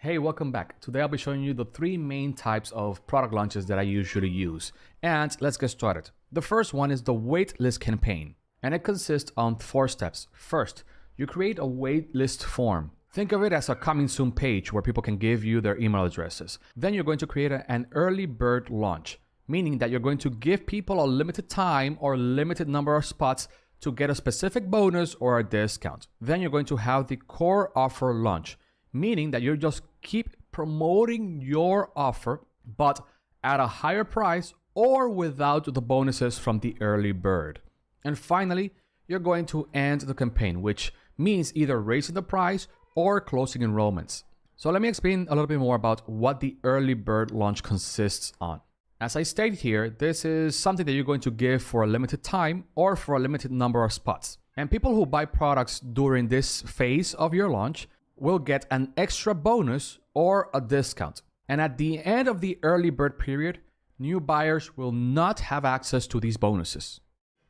Hey, welcome back. Today I'll be showing you the three main types of product launches that I usually use. And let's get started. The first one is the waitlist campaign, and it consists on 4 steps. First, you create a waitlist form. Think of it as a coming soon page where people can give you their email addresses. Then you're going to create an early bird launch, meaning that you're going to give people a limited time or limited number of spots to get a specific bonus or a discount. Then you're going to have the core offer launch, meaning that you just keep promoting your offer, but at a higher price or without the bonuses from the early bird. And finally, you're going to end the campaign, which means either raising the price or closing enrollments. So let me explain a little bit more about what the early bird launch consists on. As I stated here, this is something that you're going to give for a limited time or for a limited number of spots. And people who buy products during this phase of your launch will get an extra bonus or a discount. And at the end of the early bird period, new buyers will not have access to these bonuses.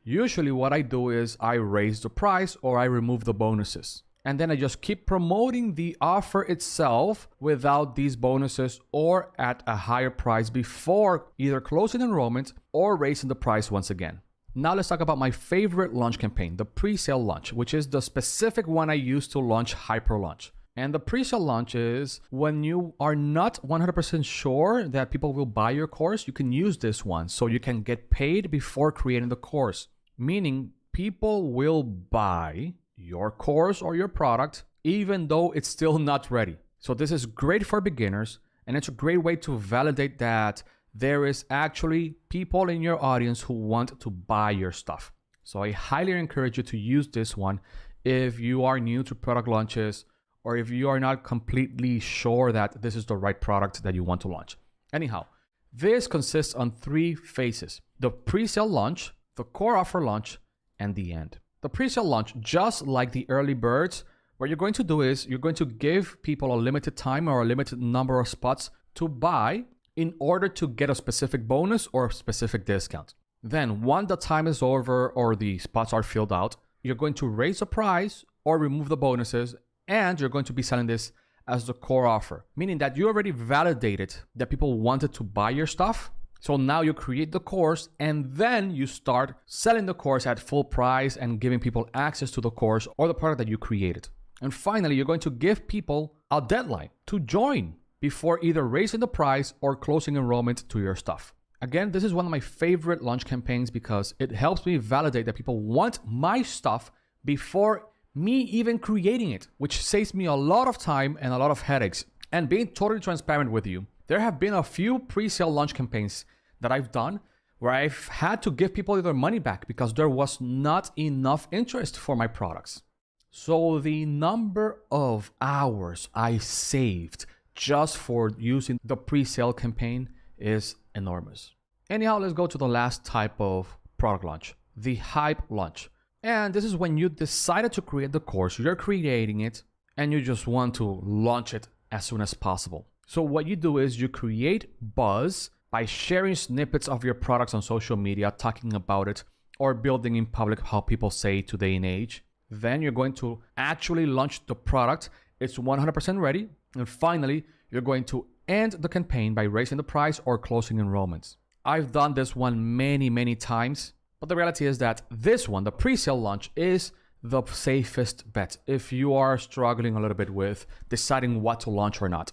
Usually what I do is I raise the price or I remove the bonuses. And then I just keep promoting the offer itself without these bonuses or at a higher price before either closing enrollment or raising the price once again. Now let's talk about my favorite launch campaign, the pre-sale launch, which is the specific one I use to launch Hyper Launch. And the pre-sale launch is when you are not 100% sure that people will buy your course, you can use this one so you can get paid before creating the course. Meaning people will buy your course or your product even though it's still not ready. So this is great for beginners, and it's a great way to validate that there is actually people in your audience who want to buy your stuff. So I highly encourage you to use this one if you are new to product launches, or if you are not completely sure that this is the right product that you want to launch. Anyhow, this consists on 3 phases: the pre-sale launch, the core offer launch, and the end. The pre-sale launch, just like the early birds, what you're going to do is you're going to give people a limited time or a limited number of spots to buy in order to get a specific bonus or a specific discount. Then once the time is over or the spots are filled out, you're going to raise the price or remove the bonuses, and you're going to be selling this as the core offer, meaning that you already validated that people wanted to buy your stuff. So now you create the course and then you start selling the course at full price and giving people access to the course or the product that you created. And finally, you're going to give people a deadline to join before either raising the price or closing enrollment to your stuff. Again, this is one of my favorite launch campaigns because it helps me validate that people want my stuff before me even creating it, which saves me a lot of time and a lot of headaches. And being totally transparent with you, there have been a few pre-sale launch campaigns that I've done where I've had to give people their money back because there was not enough interest for my products. So the number of hours I saved just for using the pre-sale campaign is enormous. Anyhow, let's go to the last type of product launch, the hype launch. And this is when you decided to create the course, you're creating it, and you just want to launch it as soon as possible. So what you do is you create buzz by sharing snippets of your products on social media, talking about it, or building in public how people say today and age. Then you're going to actually launch the product. It's 100% ready. And finally, you're going to end the campaign by raising the price or closing enrollments. I've done this one many times. But the reality is that this one, the pre-sale launch, is the safest bet if you are struggling a little bit with deciding what to launch or not.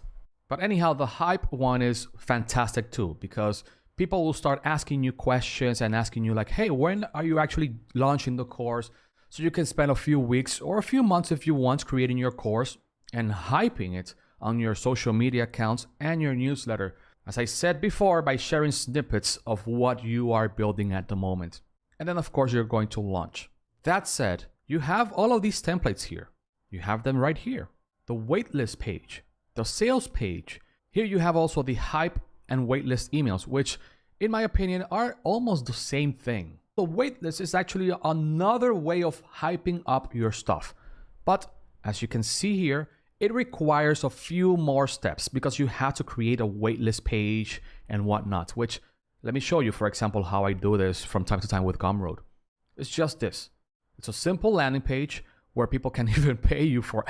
But anyhow, the hype one is fantastic too, because people will start asking you questions and asking you like, hey, when are you actually launching the course? So you can spend a few weeks or a few months if you want creating your course and hyping it on your social media accounts and your newsletter. As I said before, by sharing snippets of what you are building at the moment. And then of course you're going to launch. That said, you have all of these templates here. You have them right here. The waitlist page, the sales page. Here you have also the hype and waitlist emails, which in my opinion are almost the same thing. The waitlist is actually another way of hyping up your stuff. But as you can see here, it requires a few more steps because you have to create a waitlist page and whatnot, which let me show you, for example, how I do this from time to time with Gumroad. It's just this. It's a simple landing page where people can even pay you for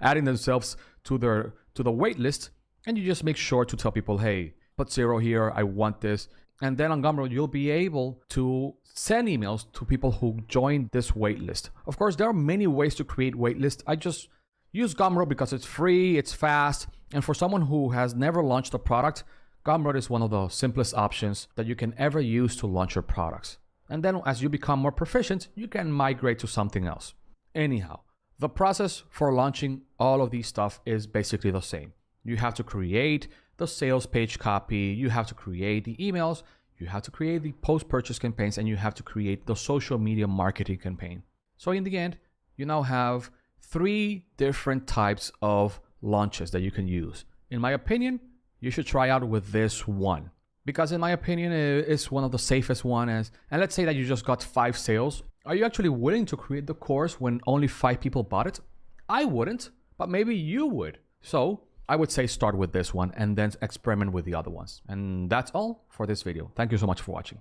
adding themselves to the wait list. And you just make sure to tell people, hey, put 0 here, I want this. And then on Gumroad, you'll be able to send emails to people who join this waitlist. Of course, there are many ways to create waitlists. I just use Gumroad because it's free, it's fast, and for someone who has never launched a product, Gumroad is one of the simplest options that you can ever use to launch your products. And then as you become more proficient, you can migrate to something else. Anyhow, the process for launching all of these stuff is basically the same. You have to create the sales page copy, you have to create the emails, you have to create the post-purchase campaigns, and you have to create the social media marketing campaign. So in the end, you now have 3 different types of launches that you can use. In my opinion, you should try out with this one, because in my opinion, it's one of the safest ones. And let's say that you just got 5 sales. Are you actually willing to create the course when only 5 people bought it? I wouldn't, but maybe you would. So I would say start with this one and then experiment with the other ones. And that's all for this video. Thank you so much for watching.